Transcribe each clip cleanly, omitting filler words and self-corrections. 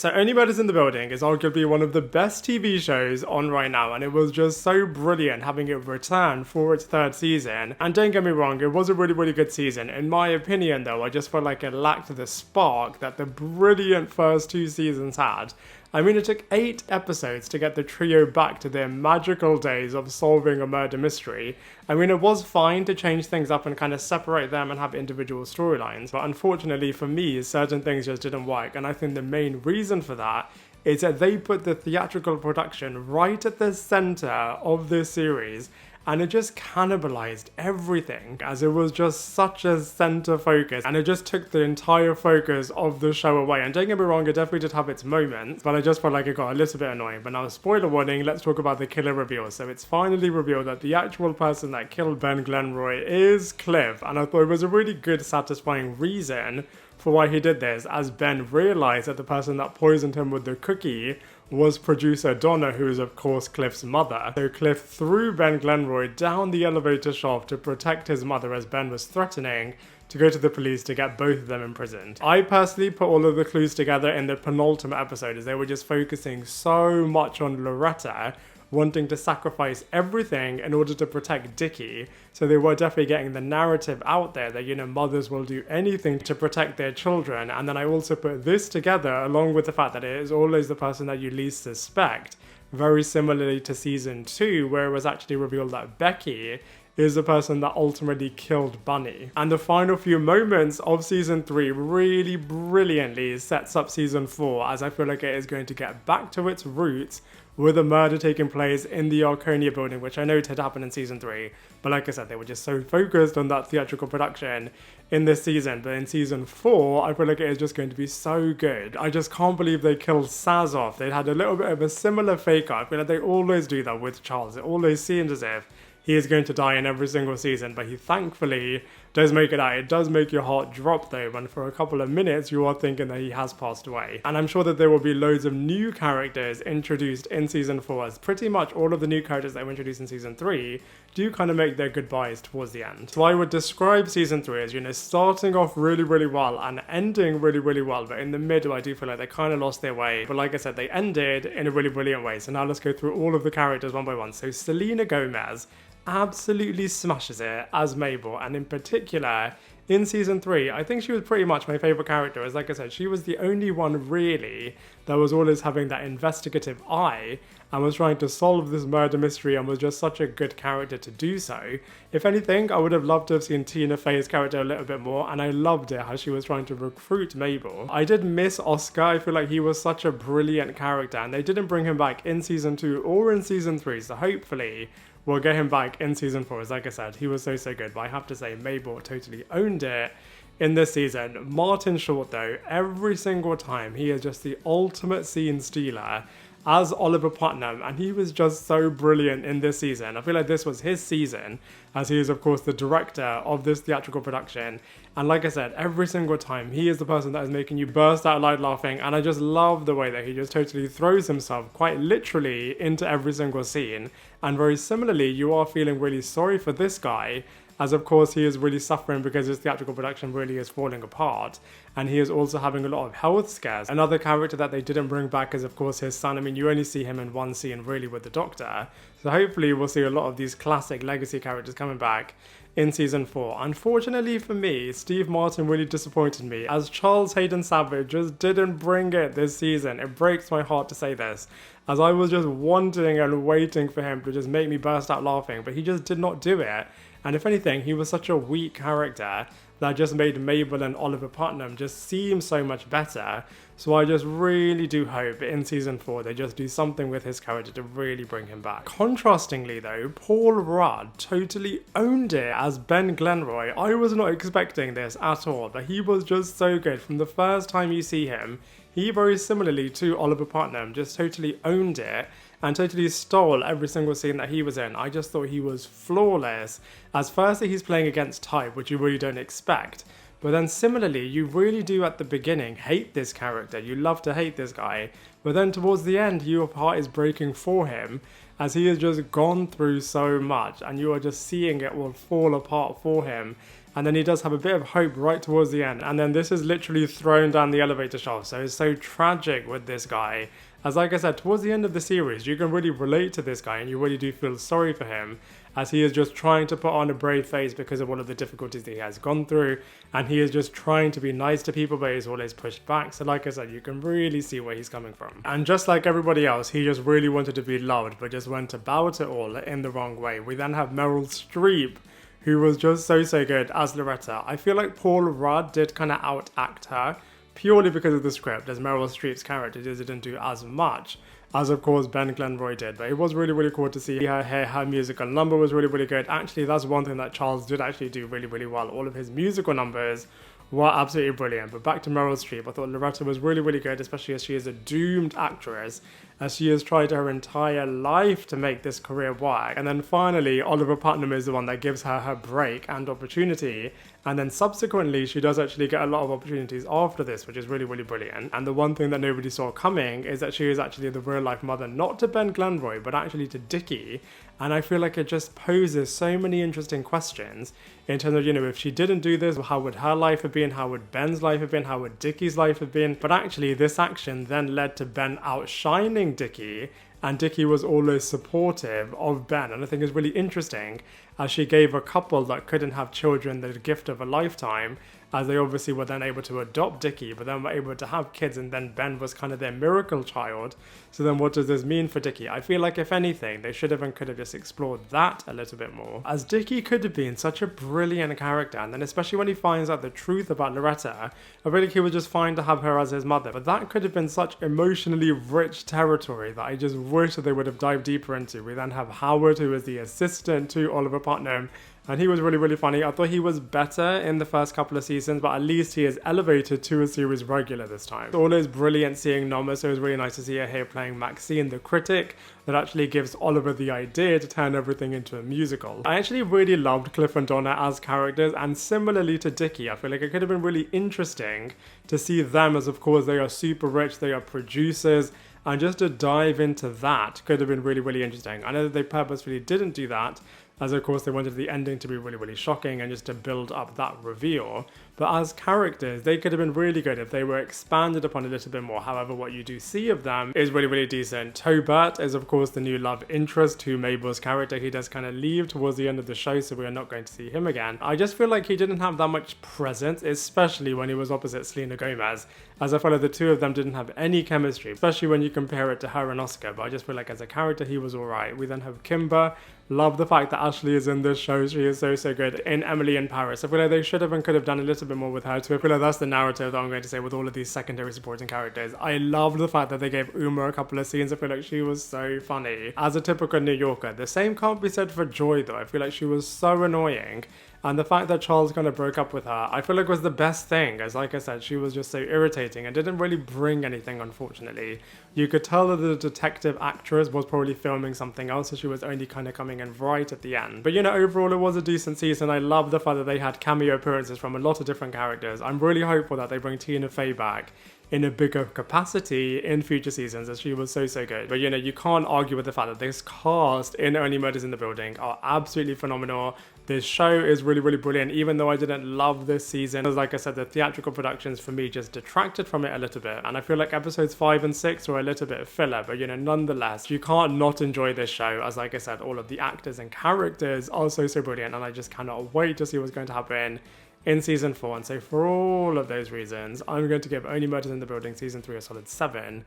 So Only Murders in the Building is arguably one of the best TV shows on right now, and it was just so brilliant having it return for its third season. And don't get me wrong, it was a really, really good season. In my opinion though, I just felt like it lacked the spark that the brilliant first two seasons had. I mean, it took 8 episodes to get the trio back to their magical days of solving a murder mystery. I mean, it was fine to change things up and kind of separate them and have individual storylines, but unfortunately for me, certain things just didn't work, and I think the main reason for that is that they put the theatrical production right at the center of this series, and it just cannibalized everything, as it was just such a center focus, and it just took the entire focus of the show away. And don't get me wrong, it definitely did have its moments, but I just felt like it got a little bit annoying. But now, spoiler warning, let's talk about the killer reveal. So it's finally revealed that the actual person that killed Ben Glenroy is Cliff, and I thought it was a really good, satisfying reason for why he did this, as Ben realized that the person that poisoned him with the cookie was producer Donna, who is of course Cliff's mother. So Cliff threw Ben Glenroy down the elevator shaft to protect his mother, as Ben was threatening to go to the police to get both of them imprisoned. I personally put all of the clues together in the penultimate episode, as they were just focusing so much on Loretta wanting to sacrifice everything in order to protect Dickie. So they were definitely getting the narrative out there that, you know, mothers will do anything to protect their children. And then I also put this together along with the fact that it is always the person that you least suspect, very similarly to season 2, where it was actually revealed that Becky is the person that ultimately killed Bunny. And the final few moments of season 3 really brilliantly sets up season 4, as I feel like it is going to get back to its roots with a murder taking place in the Arconia building, which I know had happened in season 3, but like I said, they were just so focused on that theatrical production in this season. But in season 4, I feel like it is just going to be so good. I just can't believe they killed Saz off. They had a little bit of a similar fake out. I feel like they always do that with Charles. It always seems as if he is going to die in every single season, but he thankfully does make it out. It does make your heart drop though, when for a couple of minutes you are thinking that he has passed away. And I'm sure that there will be loads of new characters introduced in season 4, as pretty much all of the new characters that were introduced in season 3 do kind of make their goodbyes towards the end. So I would describe season 3 as, you know, starting off really, really well and ending really, really well, but in the middle I do feel like they kind of lost their way. But like I said, they ended in a really brilliant way. So now let's go through all of the characters one by one. So Selena Gomez absolutely smashes it as Mabel, and in particular in season 3, I think she was pretty much my favourite character, as like I said, she was the only one really that was always having that investigative eye and was trying to solve this murder mystery, and was just such a good character to do so. If anything, I would have loved to have seen Tina Fey's character a little bit more, and I loved it how she was trying to recruit Mabel. I did miss Oscar. I feel like he was such a brilliant character, and they didn't bring him back in season 2 or in season 3, so hopefully we'll get him back in season 4. As like I said, he was so good, but I have to say Mabel totally owned it in this season. Martin Short though, every single time he is just the ultimate scene stealer as Oliver Putnam, and he was just so brilliant in this season. I feel like this was his season, as he is of course the director of this theatrical production, and like I said, every single time he is the person that is making you burst out loud laughing, and I just love the way that he just totally throws himself quite literally into every single scene. And very similarly, you are feeling really sorry for this guy, as of course he is really suffering because his theatrical production really is falling apart, and he is also having a lot of health scares. Another character that they didn't bring back is of course his son. I mean, you only see him in one scene really with the Doctor, so hopefully we'll see a lot of these classic legacy characters coming back in season 4. Unfortunately for me, Steve Martin really disappointed me, as Charles Hayden Savage just didn't bring it this season. It breaks my heart to say this, as I was just wanting and waiting for him to just make me burst out laughing, but he just did not do it. And if anything, he was such a weak character that just made Mabel and Oliver Putnam just seem so much better. So I just really do hope in season 4 they just do something with his character to really bring him back. Contrastingly though, Paul Rudd totally owned it as Ben Glenroy. I was not expecting this at all, but he was just so good. From the first time you see him, he very similarly to Oliver Putnam just totally owned it and totally stole every single scene that he was in. I just thought he was flawless, as firstly he's playing against type, which you really don't expect, but then similarly you really do at the beginning hate this character, you love to hate this guy, but then towards the end your heart is breaking for him, as he has just gone through so much and you are just seeing it all fall apart for him. and then he does have a bit of hope right towards the end, and then this is literally thrown down the elevator shaft. So it's so tragic with this guy. As like I said, towards the end of the series, you can really relate to this guy and you really do feel sorry for him, as he is just trying to put on a brave face because of all of the difficulties that he has gone through, and he is just trying to be nice to people, but he's always pushed back. So like I said, you can really see where he's coming from. And just like everybody else, he just really wanted to be loved, but just went about it all in the wrong way. We then have Meryl Streep, who was just so good as Loretta. I feel like Paul Rudd did kind of outact her, purely because of the script, as Meryl Streep's character just didn't do as much as, of course, Ben Glenroy did. But it was really cool to see her here. Her musical number was really good. Actually, that's one thing that Charles did actually do really well. All of his musical numbers were absolutely brilliant. But back to Meryl Streep, I thought Loretta was really good, especially as she is a doomed actress, as she has tried her entire life to make this career work. And then finally, Oliver Putnam is the one that gives her her break and opportunity. And then subsequently, she does actually get a lot of opportunities after this, which is really brilliant. And the one thing that nobody saw coming is that she is actually the real life mother, not to Ben Glenroy, but actually to Dickie. And I feel like it just poses so many interesting questions in terms of, if she didn't do this, how would her life have been? How would Ben's life have been? How would Dickie's life have been? But actually, this action then led to Ben outshining Dickie, and Dickie was always supportive of Ben. And I think it's really interesting, as she gave a couple that couldn't have children the gift of a lifetime, as they obviously were then able to adopt Dickie, but then were able to have kids, and then Ben was kind of their miracle child. So then what does this mean for Dickie? I feel like, if anything, they should have and could have just explored that a little bit more, as Dickie could have been such a brilliant character. And then especially when he finds out the truth about Loretta, I feel like he was just fine to have her as his mother, but that could have been such emotionally rich territory that I just wish that they would have dived deeper into. We then have Howard, who is the assistant to Oliver Putnam, and he was really funny. I thought he was better in the first couple of seasons, but at least he is elevated to a series regular this time. So always brilliant seeing Norma, so it was really nice to see her here playing Maxine, the critic, that actually gives Oliver the idea to turn everything into a musical. I actually really loved Cliff and Donna as characters, and similarly to Dickie, I feel like it could have been really interesting to see them, as of course they are super rich, they are producers, and just to dive into that could have been really interesting. I know that they purposefully didn't do that, as of course they wanted the ending to be really shocking and just to build up that reveal. But as characters, they could have been really good if they were expanded upon a little bit more. However, what you do see of them is really decent. Tobert is of course the new love interest to Mabel's character. He does kind of leave towards the end of the show, so we are not going to see him again. I just feel like he didn't have that much presence, especially when he was opposite Selena Gomez, as I feel like the two of them didn't have any chemistry, especially when you compare it to her and Oscar. But I just feel like as a character, he was alright. We then have Kimber. Love the fact that Ashley is in this show. She is so good in Emily in Paris. I feel like they should have and could have done a little bit more with her too. I feel like that's the narrative that I'm going to say with all of these secondary supporting characters. I loved the fact that they gave Uma a couple of scenes. I feel like she was so funny. As a typical New Yorker, the same can't be said for Joy though. I feel like she was so annoying. And the fact that Charles kind of broke up with her, I feel like was the best thing, as like I said, she was just so irritating and didn't really bring anything, unfortunately. You could tell that the detective actress was probably filming something else, so she was only kind of coming in right at the end. But overall it was a decent season. I love the fact that they had cameo appearances from a lot of different characters. I'm really hopeful that they bring Tina Fey back in a bigger capacity in future seasons, as she was so good. But you can't argue with the fact that this cast in Only Murders in the Building are absolutely phenomenal. This show is really brilliant, even though I didn't love this season. As like I said, the theatrical productions for me just detracted from it a little bit, and I feel like episodes 5 and 6 were a little bit filler, but nonetheless, you can't not enjoy this show, as like I said, all of the actors and characters are so brilliant, and I just cannot wait to see what's going to happen in season 4. And so for all of those reasons, I'm going to give Only Murders in the Building season 3 a solid 7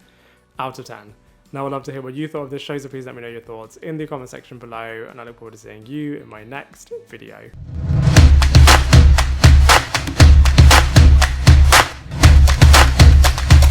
out of 10. Now I'd love to hear what you thought of this show, so please let me know your thoughts in the comment section below, and I look forward to seeing you in my next video.